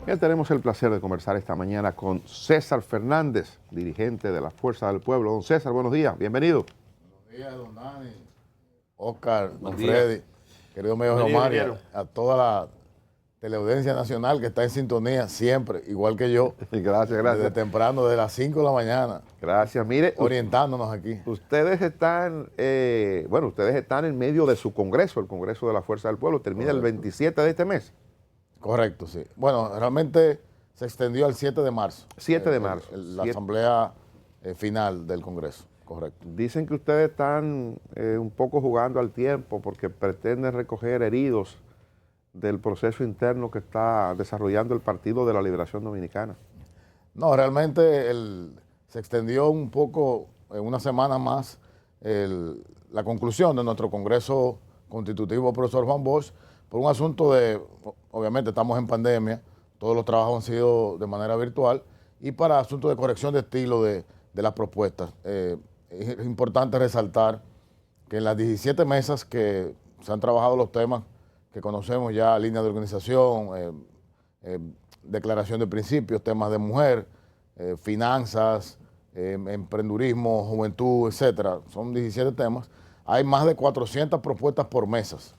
Ya tenemos el placer de conversar esta mañana con César Fernández, dirigente de la Fuerza del Pueblo. Don César, buenos días, bienvenido. Buenos días, don Dani, Oscar, don día. Freddy, querido medio Bienvenido, Romario, ingeniero. a toda la teleaudiencia nacional que está en sintonía siempre, igual que yo, Gracias, desde gracias. temprano, desde las 5 de la mañana, Gracias. Mire, orientándonos aquí. ustedes están, ustedes están en medio de su congreso, el Congreso de la Fuerza del Pueblo. Termina el 27 de este mes. Correcto, sí. Bueno, realmente se extendió al 7 de marzo. 7 de marzo. La asamblea final del Congreso, correcto. Dicen que ustedes están un poco jugando al tiempo porque pretenden recoger heridos del proceso interno que está desarrollando el Partido de la Liberación Dominicana. No, realmente se extendió un poco, en una semana más, la conclusión de nuestro Congreso Constitutivo, profesor Juan Bosch, por un asunto de, obviamente estamos en pandemia, todos los trabajos han sido de manera virtual, y para asuntos de corrección de estilo de las propuestas. Es importante resaltar que en las 17 mesas que se han trabajado los temas que conocemos ya, línea de organización, declaración de principios, temas de mujer, finanzas, emprendurismo, juventud, etcétera. Son 17 temas. Hay más de 400 propuestas por mesas.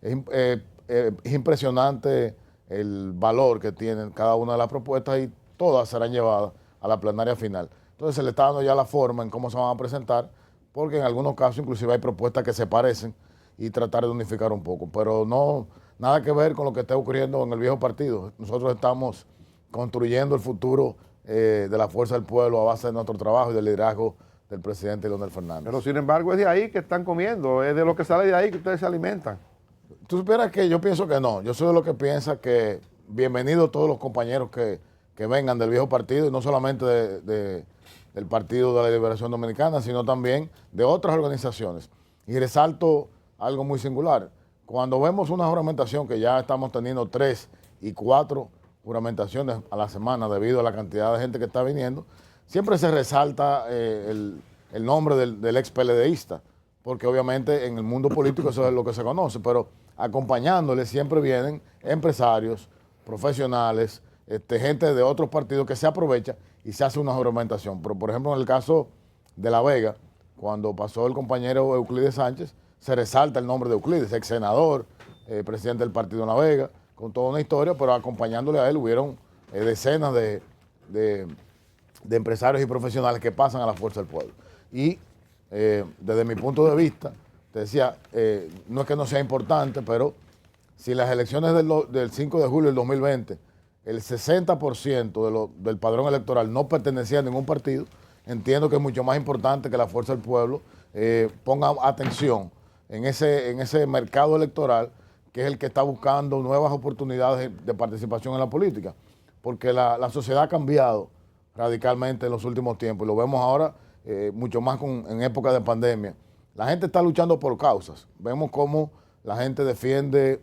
Es impresionante el valor que tienen cada una de las propuestas y todas serán llevadas a la plenaria final. Entonces se le está dando ya la forma en cómo se van a presentar, porque en algunos casos inclusive hay propuestas que se parecen y tratar de unificar un poco, pero no nada que ver con lo que está ocurriendo en el viejo partido. Nosotros estamos construyendo el futuro de la Fuerza del Pueblo a base de nuestro trabajo y del liderazgo del presidente Leonel Fernández. Pero sin embargo es de ahí que están comiendo, es de lo que sale de ahí que ustedes se alimentan. Tú supieras que yo pienso que no, yo soy de los que piensa que bienvenidos todos los compañeros que vengan del viejo partido, y no solamente del Partido de la Liberación Dominicana, sino también de otras organizaciones. Y resalto algo muy singular. Cuando vemos una juramentación, que ya estamos teniendo 3 y 4 juramentaciones a la semana debido a la cantidad de gente que está viniendo, siempre se resalta el nombre del ex PLDista, porque obviamente en el mundo político eso es lo que se conoce, pero acompañándole siempre vienen empresarios, profesionales, gente de otros partidos que se aprovecha y se hace una juramentación. Pero, por ejemplo, en el caso de La Vega, cuando pasó el compañero Euclides Sánchez, se resalta el nombre de Euclides, ex senador, presidente del partido de La Vega, con toda una historia, pero acompañándole a él hubieron decenas de empresarios y profesionales que pasan a la Fuerza del Pueblo. Y desde mi punto de vista, te decía, no es que no sea importante, pero si las elecciones del 5 de julio del 2020, el 60% del padrón electoral no pertenecía a ningún partido, entiendo que es mucho más importante que la Fuerza del Pueblo ponga atención en ese mercado electoral, que es el que está buscando nuevas oportunidades de participación en la política, porque la sociedad ha cambiado radicalmente en los últimos tiempos, y lo vemos ahora mucho más en época de pandemia. La gente está luchando por causas. Vemos cómo la gente defiende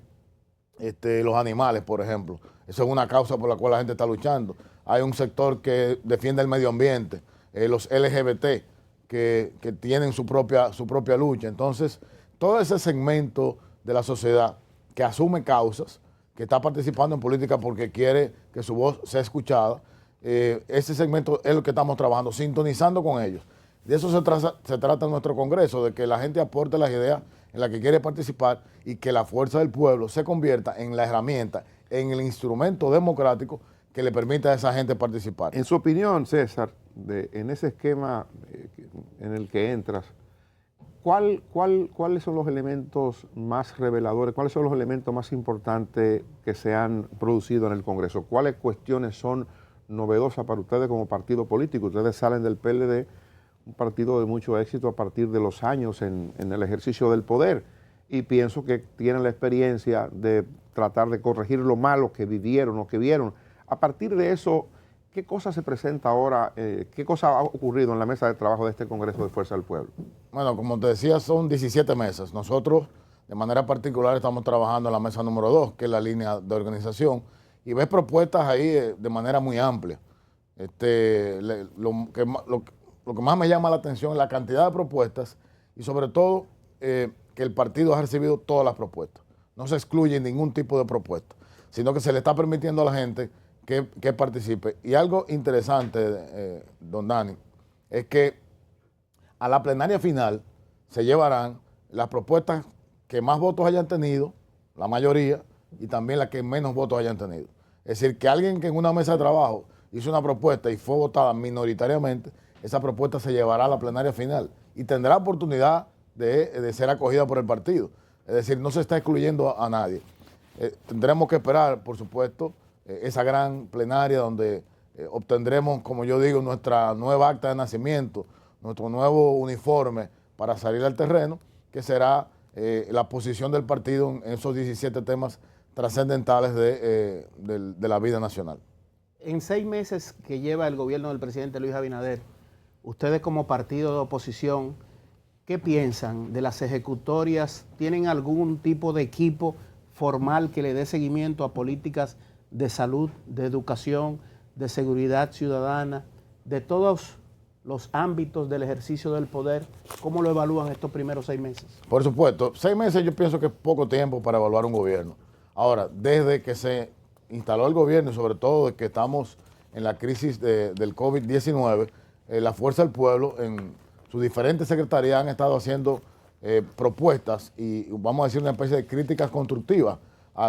los animales, por ejemplo. Eso es una causa por la cual la gente está luchando. Hay un sector que defiende el medio ambiente, los LGBT, que tienen su propia lucha. Entonces, todo ese segmento de la sociedad que asume causas, que está participando en política porque quiere que su voz sea escuchada, ese segmento es lo que estamos trabajando, sintonizando con ellos. De eso se trata nuestro Congreso, de que la gente aporte las ideas en las que quiere participar y que la Fuerza del Pueblo se convierta en la herramienta, en el instrumento democrático que le permita a esa gente participar. En su opinión, César, en ese esquema en el que entras, ¿cuáles son los elementos más reveladores, cuáles son los elementos más importantes que se han producido en el Congreso? ¿Cuáles cuestiones son novedosas para ustedes como partido político? Ustedes salen del PLD, un partido de mucho éxito a partir de los años en el ejercicio del poder, y pienso que tienen la experiencia de tratar de corregir lo malo que vivieron o que vieron. A partir de eso, ¿qué cosa se presenta ahora? ¿Qué cosa ha ocurrido en la mesa de trabajo de este Congreso de Fuerza del Pueblo? Bueno, como te decía, son 17 mesas. Nosotros, de manera particular, estamos trabajando en la mesa número 2, que es la línea de organización, y ves propuestas ahí de manera muy amplia. Lo que más me llama la atención es la cantidad de propuestas y sobre todo que el partido ha recibido todas las propuestas. No se excluye ningún tipo de propuesta, sino que se le está permitiendo a la gente que participe. Y algo interesante, don Dani, es que a la plenaria final se llevarán las propuestas que más votos hayan tenido, la mayoría, y también las que menos votos hayan tenido. Es decir, que alguien que en una mesa de trabajo hizo una propuesta y fue votada minoritariamente, esa propuesta se llevará a la plenaria final y tendrá oportunidad de ser acogida por el partido. Es decir, no se está excluyendo a nadie. Tendremos que esperar, por supuesto, esa gran plenaria donde obtendremos, como yo digo, nuestra nueva acta de nacimiento, nuestro nuevo uniforme para salir al terreno, que será la posición del partido en esos 17 temas trascendentales de la vida nacional. En 6 meses que lleva el gobierno del presidente Luis Abinader, ustedes como partido de oposición, ¿qué piensan de las ejecutorias? ¿Tienen algún tipo de equipo formal que le dé seguimiento a políticas de salud, de educación, de seguridad ciudadana, de todos los ámbitos del ejercicio del poder? ¿Cómo lo evalúan estos primeros 6 meses? Por supuesto, 6 meses yo pienso que es poco tiempo para evaluar un gobierno. Ahora, desde que se instaló el gobierno y sobre todo de que estamos en la crisis del COVID-19, la Fuerza del Pueblo en sus diferentes secretarías han estado haciendo propuestas y vamos a decir una especie de críticas constructivas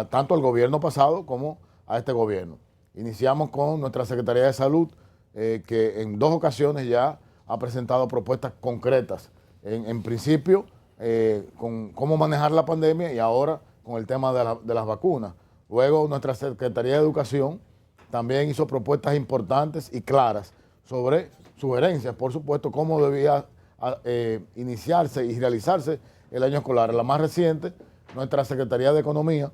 tanto al gobierno pasado como a este gobierno. Iniciamos con nuestra Secretaría de Salud, que en 2 ocasiones ya ha presentado propuestas concretas. En principio, con cómo manejar la pandemia y ahora con el tema de las vacunas. Luego, nuestra Secretaría de Educación también hizo propuestas importantes y claras sobre sugerencias, por supuesto, cómo debía iniciarse y realizarse el año escolar. La más reciente, nuestra Secretaría de Economía,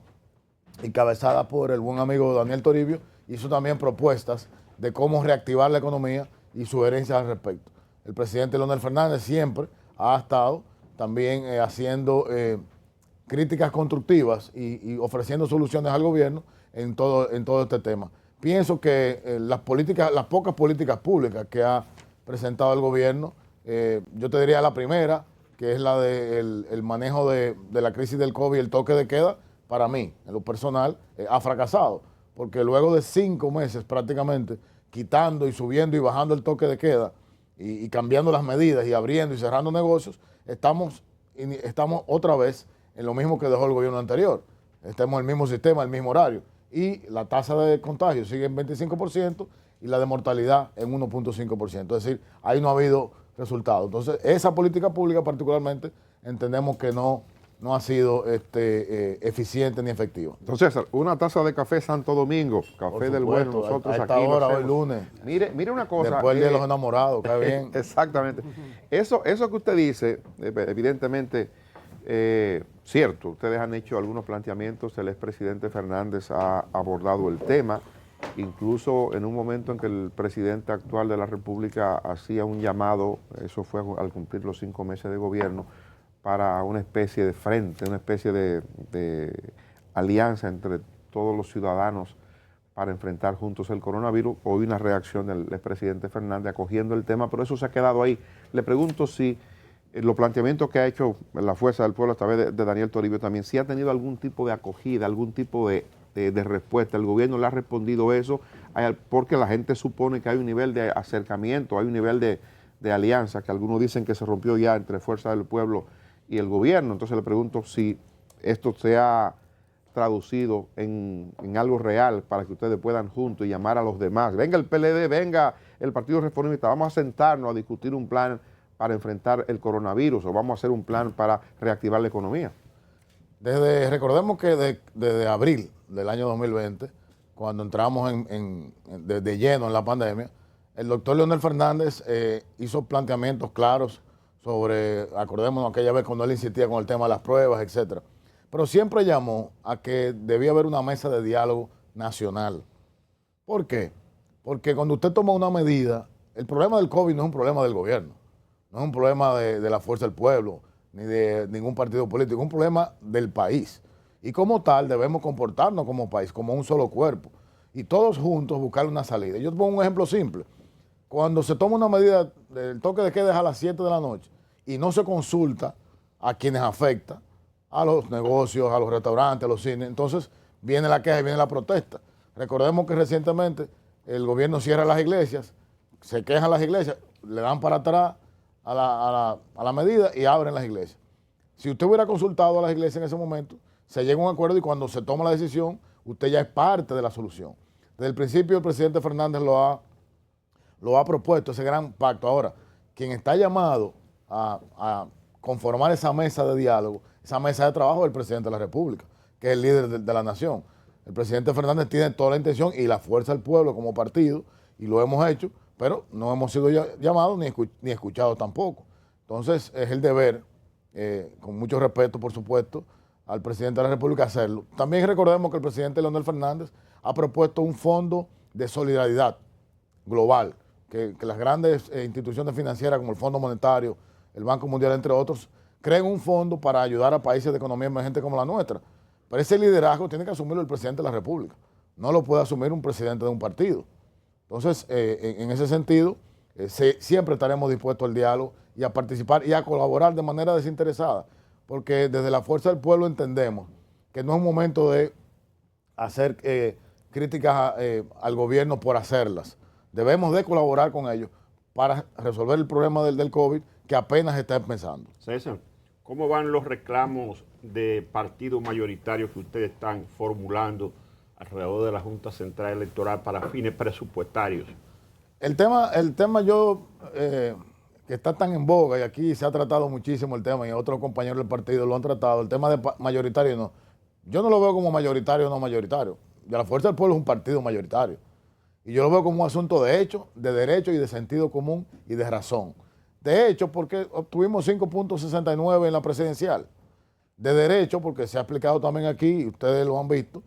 encabezada por el buen amigo Daniel Toribio, hizo también propuestas de cómo reactivar la economía y sugerencias al respecto. El presidente Leonel Fernández siempre ha estado también haciendo críticas constructivas y ofreciendo soluciones al gobierno en todo este tema. Pienso que las pocas políticas públicas que ha presentado el gobierno, yo te diría la primera, que es la del manejo de la crisis del COVID y el toque de queda, para mí, en lo personal, ha fracasado, porque luego de 5 meses prácticamente, quitando y subiendo y bajando el toque de queda y cambiando las medidas y abriendo y cerrando negocios, estamos otra vez en lo mismo que dejó el gobierno anterior. Estamos en el mismo sistema, el mismo horario. Y la tasa de contagio sigue en 25% y la de mortalidad en 1.5%. Es decir, ahí no ha habido resultados. Entonces, esa política pública particularmente entendemos que no ha sido eficiente ni efectiva. Entonces, César, una taza de café Santo Domingo, café del bueno, nosotros a esta aquí hora, hoy lunes. Mire una cosa. Después del Día de los Enamorados, cae bien. Exactamente. Eso que usted dice, evidentemente, cierto, ustedes han hecho algunos planteamientos, el expresidente Fernández ha abordado el tema, incluso en un momento en que el presidente actual de la República hacía un llamado, eso fue al cumplir los 5 meses de gobierno, para una especie de frente, una especie de alianza entre todos los ciudadanos para enfrentar juntos el coronavirus. Hoy una reacción del expresidente Fernández acogiendo el tema, pero eso se ha quedado ahí. Le pregunto si los planteamientos que ha hecho la Fuerza del Pueblo a través de Daniel Toribio también, si ha tenido algún tipo de acogida, algún tipo de respuesta. El gobierno le ha respondido eso, porque la gente supone que hay un nivel de acercamiento, hay un nivel de alianza, que algunos dicen que se rompió ya entre Fuerza del Pueblo y el gobierno. Entonces le pregunto si esto se ha traducido en algo real para que ustedes puedan juntos y llamar a los demás. Venga el PLD, venga el Partido Reformista, vamos a sentarnos a discutir un plan para enfrentar el coronavirus o vamos a hacer un plan para reactivar la economía. Recordemos que desde abril del año 2020, cuando entramos de lleno en la pandemia, el doctor Leonel Fernández hizo planteamientos claros sobre, acordémonos aquella vez cuando él insistía con el tema de las pruebas, etcétera. Pero siempre llamó a que debía haber una mesa de diálogo nacional. ¿Por qué? Porque cuando usted toma una medida, el problema del COVID no es un problema del gobierno, no es un problema de la Fuerza del Pueblo, ni de ningún partido político, es un problema del país. Y como tal debemos comportarnos como país, como un solo cuerpo, y todos juntos buscar una salida. Yo te pongo un ejemplo simple. Cuando se toma una medida del toque de queda a las 7 de la noche y no se consulta a quienes afecta, a los negocios, a los restaurantes, a los cines, entonces viene la queja y viene la protesta. Recordemos que recientemente el gobierno cierra las iglesias, se quejan las iglesias, le dan para atrás a la medida y abren las iglesias. Si usted hubiera consultado a las iglesias en ese momento, se llega a un acuerdo y cuando se toma la decisión, usted ya es parte de la solución. Desde el principio el presidente Fernández lo ha propuesto, ese gran pacto. Ahora, quien está llamado a conformar esa mesa de diálogo, esa mesa de trabajo es el presidente de la República, que es el líder de la nación. El presidente Fernández tiene toda la intención y la fuerza del pueblo como partido, y lo hemos hecho, pero no hemos sido llamados ni escuchados tampoco. Entonces, es el deber, con mucho respeto, por supuesto, al presidente de la República hacerlo. También recordemos que el presidente Leonel Fernández ha propuesto un fondo de solidaridad global, que las grandes instituciones financieras como el Fondo Monetario, el Banco Mundial, entre otros, creen un fondo para ayudar a países de economía emergente como la nuestra. Pero ese liderazgo tiene que asumirlo el presidente de la República. No lo puede asumir un presidente de un partido. Entonces, en ese sentido, siempre estaremos dispuestos al diálogo y a participar y a colaborar de manera desinteresada, porque desde la fuerza del pueblo entendemos que no es un momento de hacer críticas al gobierno por hacerlas. Debemos de colaborar con ellos para resolver el problema del COVID que apenas está empezando. César, ¿cómo van los reclamos de partidos mayoritarios que ustedes están formulando alrededor de la Junta Central Electoral para fines presupuestarios? El tema que está tan en boga, y aquí se ha tratado muchísimo el tema, y otros compañeros del partido lo han tratado, el tema de mayoritario no. Yo no lo veo como mayoritario o no mayoritario. Ya la Fuerza del Pueblo es un partido mayoritario. Y yo lo veo como un asunto de hecho, de derecho y de sentido común y de razón. De hecho, porque obtuvimos 5.69 en la presidencial. De derecho, porque se ha explicado también aquí, y ustedes lo han visto,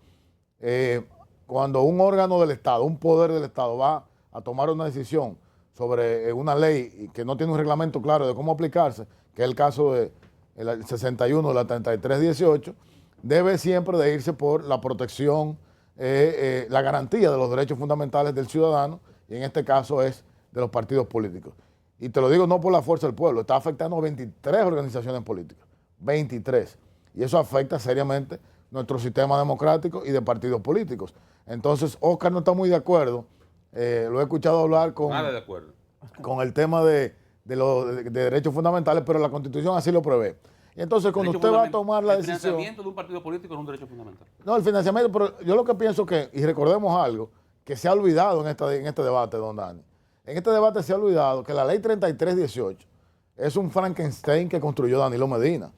cuando un órgano del Estado, un poder del Estado va a tomar una decisión sobre una ley que no tiene un reglamento claro de cómo aplicarse, que es el caso del 61 de la 3318, debe siempre de irse por la protección, la garantía de los derechos fundamentales del ciudadano, y en este caso es de los partidos políticos. Y te lo digo no por la fuerza del pueblo, está afectando a 23 organizaciones políticas, 23. Y eso afecta seriamente nuestro sistema democrático y de partidos políticos. Entonces, Oscar no está muy de acuerdo, lo he escuchado hablar Nada de acuerdo. con el tema de derechos fundamentales, pero la Constitución así lo prevé. Y entonces, cuando usted va a tomar la decisión... El financiamiento de un partido político es un derecho fundamental. No, el financiamiento, pero yo lo que pienso que, y recordemos algo, que se ha olvidado en este debate, don Dani. En este debate se ha olvidado que la ley 3318 es un Frankenstein que construyó Danilo Medina.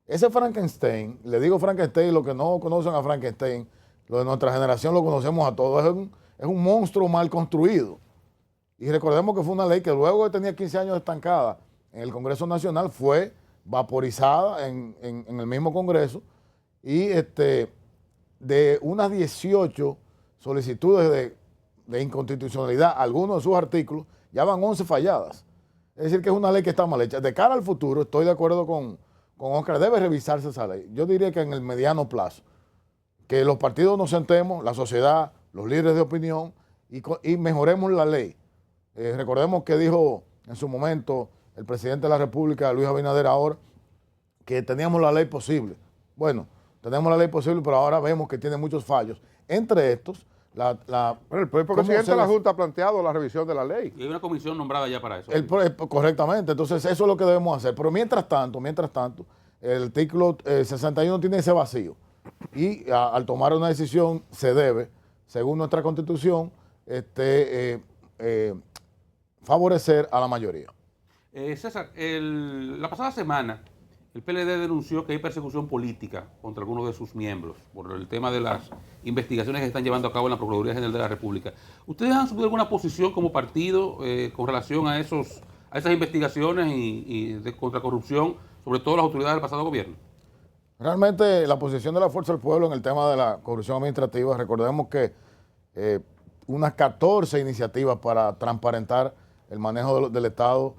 Ese Frankenstein, le digo Frankenstein, los que no conocen a Frankenstein, los de nuestra generación lo conocemos a todos, es un monstruo mal construido. Y recordemos que fue una ley que luego de tener 15 años estancada en el Congreso Nacional, fue vaporizada en el mismo Congreso, y de unas 18 solicitudes de inconstitucionalidad, algunos de sus artículos, ya van 11 falladas. Es decir, que es una ley que está mal hecha. De cara al futuro, estoy de acuerdo con Oscar, debe revisarse esa ley. Yo diría que en el mediano plazo, que los partidos nos sentemos, la sociedad, los líderes de opinión, y mejoremos la ley. Recordemos que dijo en su momento el presidente de la República, Luis Abinader, ahora, que teníamos la ley posible. Bueno, tenemos la ley posible, pero ahora vemos que tiene muchos fallos. Entre estos, bueno, el propio presidente de la Junta ha planteado la revisión de la ley. Y hay una comisión nombrada ya para eso. Correctamente, entonces eso es lo que debemos hacer. Pero mientras tanto, el artículo 61 tiene ese vacío. Y al tomar una decisión se debe, según nuestra Constitución, favorecer a la mayoría. César, la pasada semana el PLD denunció que hay persecución política contra algunos de sus miembros por el tema de las investigaciones que están llevando a cabo en la Procuraduría General de la República. ¿Ustedes han asumido alguna posición como partido con relación a esas investigaciones y de contracorrupción, sobre todo las autoridades del pasado gobierno? Realmente la posición de la Fuerza del Pueblo en el tema de la corrupción administrativa, recordemos que unas 14 iniciativas para transparentar el manejo del Estado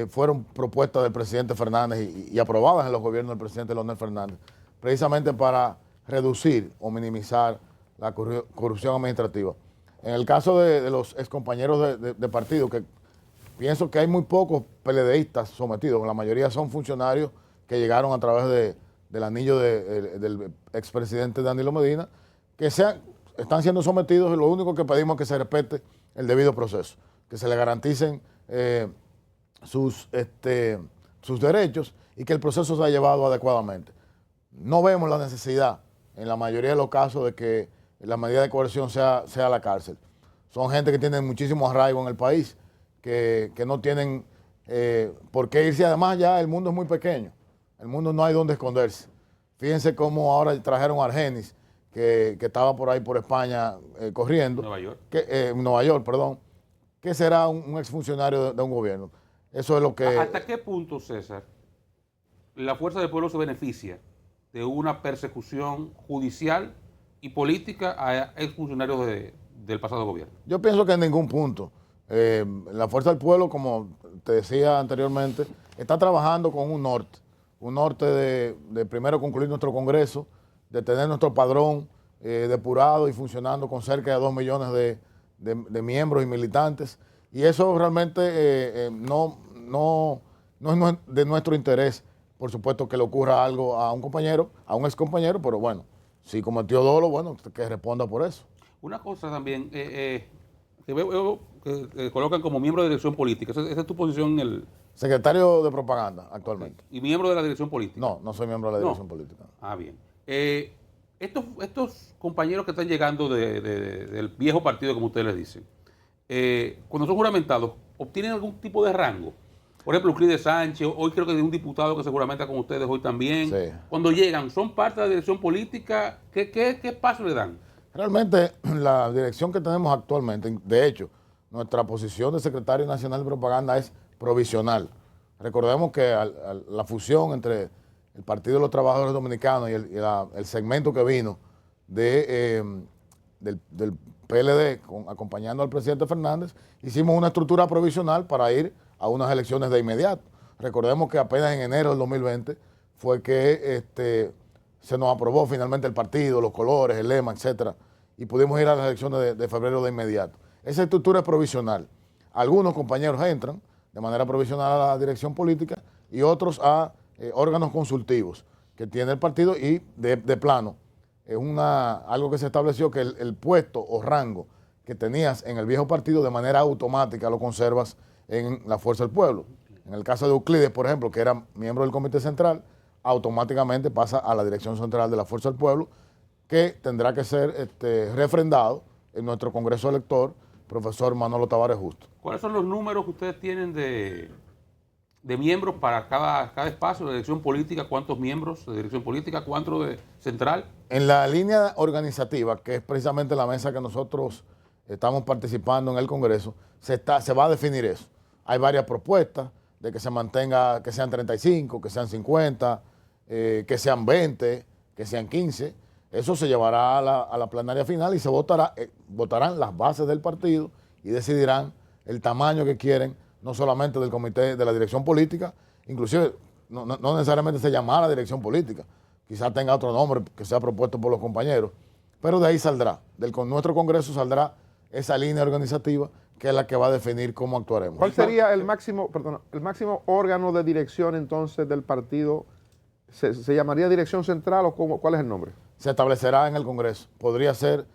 fueron propuestas del presidente Fernández y aprobadas en los gobiernos del presidente Leonel Fernández, precisamente para reducir o minimizar la corrupción administrativa. En el caso de los excompañeros de partido, que pienso que hay muy pocos PLDistas sometidos, la mayoría son funcionarios que llegaron a través del anillo del expresidente Danilo Medina, que están siendo sometidos y lo único que pedimos es que se respete el debido proceso, que se le garanticen sus derechos y que el proceso sea llevado adecuadamente. No vemos la necesidad, en la mayoría de los casos, de que la medida de coerción sea la cárcel. Son gente que tienen muchísimo arraigo en el país, que no tienen por qué irse. Además, ya el mundo es muy pequeño. El mundo no hay donde esconderse. Fíjense cómo ahora trajeron a Argenis, que estaba por ahí por España corriendo. Nueva York. Nueva York, perdón. ¿Qué será un exfuncionario de un gobierno? Eso es lo que... ¿Hasta qué punto, César, la fuerza del pueblo se beneficia de una persecución judicial y política a exfuncionarios del pasado gobierno? Yo pienso que en ningún punto. La fuerza del pueblo, como te decía anteriormente, está trabajando con un norte de primero concluir nuestro Congreso, de tener nuestro padrón depurado y funcionando con cerca de 2 millones de miembros y militantes. Y eso realmente no es de nuestro interés, por supuesto, que le ocurra algo a un compañero, a un excompañero, pero bueno, si cometió dolo, bueno, que responda por eso. Una cosa también, que veo que colocan como miembro de dirección política, esa es tu posición en el... Secretario de propaganda actualmente. ¿Y miembro de la dirección política? No soy miembro de la dirección política. Ah, bien. Estos compañeros que están llegando del viejo partido, como ustedes les dicen, cuando son juramentados, ¿obtienen algún tipo de rango? Por ejemplo, Euclides Sánchez, hoy creo que de un diputado que seguramente está con ustedes hoy también. Sí. Cuando llegan, ¿son parte de la dirección política? ¿Qué espacio le dan? Realmente, la dirección que tenemos actualmente, de hecho, nuestra posición de secretario nacional de propaganda es provisional. Recordemos que la fusión entre el Partido de los Trabajadores Dominicanos y el segmento que vino del PLD, acompañando al presidente Fernández, hicimos una estructura provisional para ir a unas elecciones de inmediato. Recordemos que apenas en enero del 2020 fue que se nos aprobó finalmente el partido, los colores, el lema, etcétera, y pudimos ir a las elecciones de febrero de inmediato. Esa estructura es provisional. Algunos compañeros entran de manera provisional a la dirección política y otros a órganos consultivos que tiene el partido, y de plano es algo que se estableció, que el puesto o rango que tenías en el viejo partido de manera automática lo conservas en la Fuerza del Pueblo. En el caso de Euclides, por ejemplo, que era miembro del Comité Central, automáticamente pasa a la Dirección Central de la Fuerza del Pueblo, que tendrá que ser refrendado en nuestro Congreso Elector, profesor Manolo Tavares Justo. ¿Cuáles son los números que ustedes tienen de miembros para cada espacio de dirección política? ¿Cuántos miembros de dirección política? ¿Cuántos de central? En la línea organizativa, que es precisamente la mesa que nosotros estamos participando en el Congreso, se va a definir eso. Hay varias propuestas de que se mantenga, que sean 35, que sean 50, que sean 20, que sean 15. Eso se llevará a la plenaria final y se votarán las bases del partido y decidirán el tamaño que quieren, no solamente del comité de la dirección política, inclusive no necesariamente se llamará dirección política, quizás tenga otro nombre que sea propuesto por los compañeros, pero de ahí saldrá, con nuestro Congreso saldrá esa línea organizativa que es la que va a definir cómo actuaremos. ¿Cuál sería el máximo órgano de dirección entonces del partido? ¿Se llamaría dirección central o cuál es el nombre? Se establecerá en el Congreso. Podría ser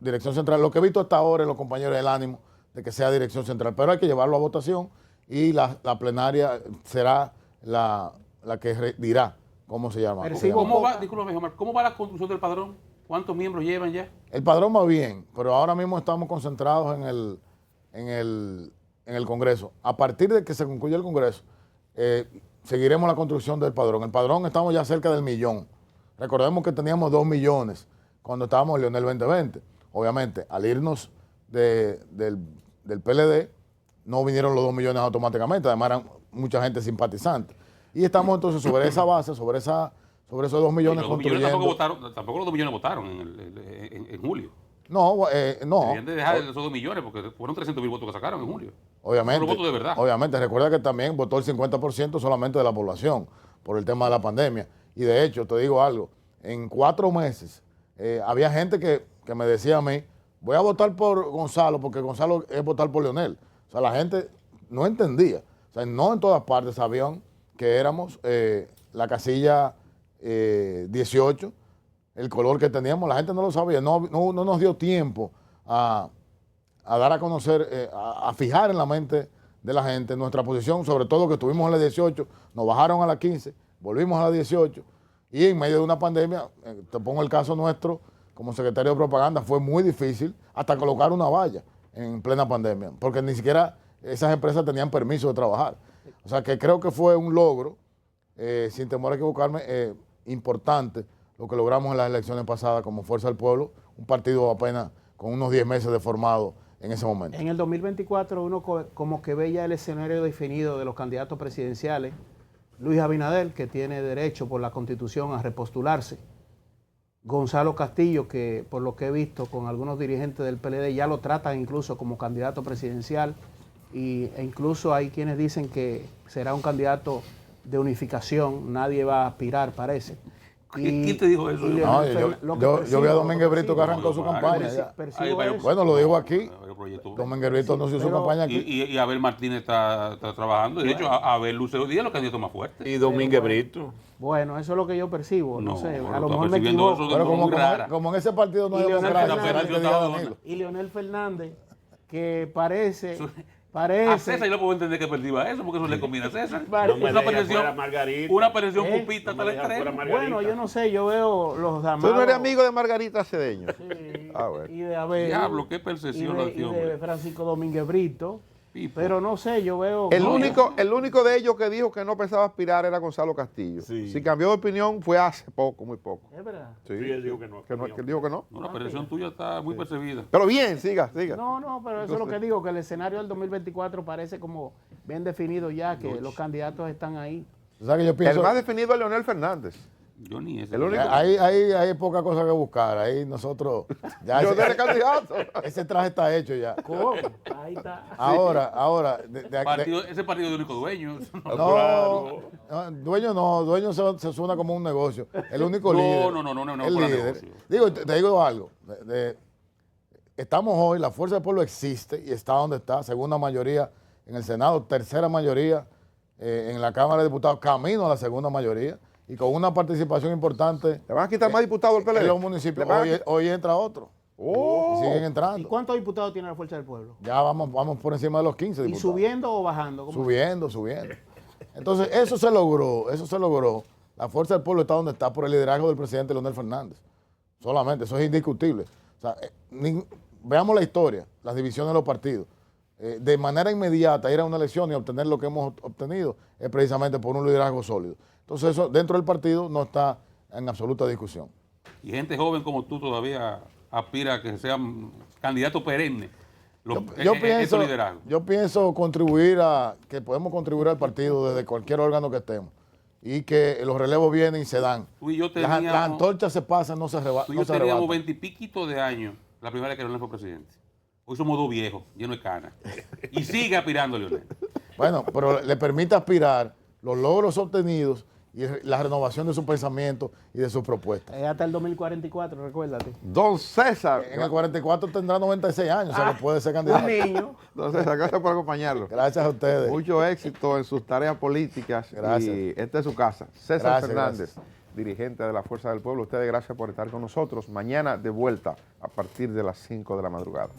dirección central. Lo que he visto hasta ahora en los compañeros es el ánimo de que sea dirección central, pero hay que llevarlo a votación y la plenaria será la que dirá cómo se llama. Discúlpame, Omar, ¿cómo va la construcción del padrón? ¿Cuántos miembros llevan ya? El padrón va bien, pero ahora mismo estamos concentrados en el Congreso. A partir de que se concluya el Congreso, seguiremos la construcción del padrón. El padrón estamos ya cerca del 1.000.000. Recordemos que teníamos 2 millones cuando estábamos en Leonel 2020. Obviamente, al irnos del PLD, no vinieron los 2 millones automáticamente, además eran mucha gente simpatizante. Y estamos entonces sobre esa base, sobre esos 2 millones construyendo. Tampoco los 2 millones votaron en julio. No. Deberían de dejar esos 2 millones porque fueron 300.000 votos que sacaron en julio. Obviamente. Son los votos de verdad. Obviamente, recuerda que también votó el 50% solamente de la población por el tema de la pandemia. Y de hecho, te digo algo, en 4 meses había gente que me decía a mí, voy a votar por Gonzalo porque Gonzalo es votar por Leonel. O sea, la gente no entendía. O sea, no en todas partes sabían que éramos la casilla 18 el color que teníamos, la gente no lo sabía, no nos dio tiempo a dar a conocer, a fijar en la mente de la gente nuestra posición, sobre todo que estuvimos en la 18, nos bajaron a la 15, volvimos a la 18, y en medio de una pandemia, te pongo el caso nuestro, como secretario de propaganda, fue muy difícil hasta colocar una valla en plena pandemia, porque ni siquiera esas empresas tenían permiso de trabajar. O sea que creo que fue un logro, sin temor a equivocarme, importante lo que logramos en las elecciones pasadas como Fuerza del Pueblo, un partido apenas con unos 10 meses de formado en ese momento. En el 2024 uno como que ve ya el escenario definido de los candidatos presidenciales. Luis Abinader, que tiene derecho por la Constitución a repostularse. Gonzalo Castillo, que por lo que he visto con algunos dirigentes del PLD ya lo tratan incluso como candidato presidencial e incluso hay quienes dicen que será un candidato de unificación, nadie va a aspirar, parece. ¿Quién te dijo eso? No, yo vi a Domínguez Brito que arrancó su campaña. Bueno, lo dijo aquí. Domínguez Brito anunció su campaña aquí. Y Abel Martínez está trabajando. De hecho, Abel Lucero Díaz es los candidatos más fuertes. Y Domínguez Brito. Bueno, eso es lo que yo percibo. No sé, a lo está mejor me percibiendo equivoco. Pero como en ese partido no hay democracia. Y Leonel Fernández, que parece... A César yo no puedo entender que perdiba eso, porque eso le combina a César. Una percepción pupita hasta el extremo. Bueno, yo no sé, yo veo los llamados. ¿Tú no eres amigo de Margarita Cedeño? Sí, Bueno. y de Abel. Diablo, qué percepción la y de hombre. Francisco Domínguez Brito. Pipo. Pero no sé, yo veo... El único de ellos que dijo que no pensaba aspirar era Gonzalo Castillo. Sí. Si cambió de opinión fue hace poco, muy poco. Es verdad. Sí, él dijo que no. Que él dijo que no. No, la percepción tuya está muy percibida. Pero bien, siga. No, pero eso es lo que digo, que el escenario del 2024 parece como bien definido ya, que los candidatos están ahí. O sea que yo El pienso, más definido es Leonel Fernández. Yo ni ese. El único. hay poca cosa que buscar. Ahí nosotros, ya Yo seré candidato. ese traje está hecho ya. ¿Cómo? Ahí está. Ahora, Ese partido es el único dueño. Dueño se suena como un negocio. El único líder. No, el fuera líder. negocio. Digo, te digo algo. Estamos hoy, la Fuerza del Pueblo existe y está donde está, segunda mayoría en el Senado, tercera mayoría en la Cámara de Diputados, camino a la segunda mayoría y con una participación importante. ¿Le van a quitar más diputados al PLD? En los municipios. Hoy entra otro. Oh. Y siguen ¿Y entrando. cuántos diputados tiene la Fuerza del Pueblo? Ya vamos por encima de los 15 ¿Y diputados. subiendo o bajando? ¿Cómo? Subiendo. Entonces, eso se logró. La Fuerza del Pueblo está donde está por el liderazgo del presidente Leonel Fernández. Solamente, eso es indiscutible. O sea, veamos la historia, las divisiones de los partidos. De manera inmediata ir a una elección y obtener lo que hemos obtenido es precisamente por un liderazgo sólido. Entonces, eso dentro del partido no está en absoluta discusión. Y gente joven como tú todavía aspira a que sean candidatos perennes. Yo pienso que podemos contribuir al partido desde cualquier órgano que estemos y que los relevos vienen y se dan. Tú y yo Las antorchas se pasan, no se Tú y yo arrebatan. teníamos 20 y piquitos de años la primera vez que Leonel fue presidente. Hoy somos dos viejos, llenos de canas. Y sigue aspirando Leonel. Bueno, pero le permite aspirar los logros obtenidos y la renovación de su pensamiento y de sus propuestas. Hasta el 2044, recuérdate. Don César. En el 44 tendrá 96 años, o sea, no puede ser candidato. Un niño. Don César, gracias por acompañarlo. Gracias a ustedes. Mucho éxito en sus tareas políticas. Gracias. Y esta es su casa. César Gracias, Fernández, dirigente de la Fuerza del Pueblo. Ustedes gracias por estar con nosotros. Mañana de vuelta a partir de las 5 de la madrugada.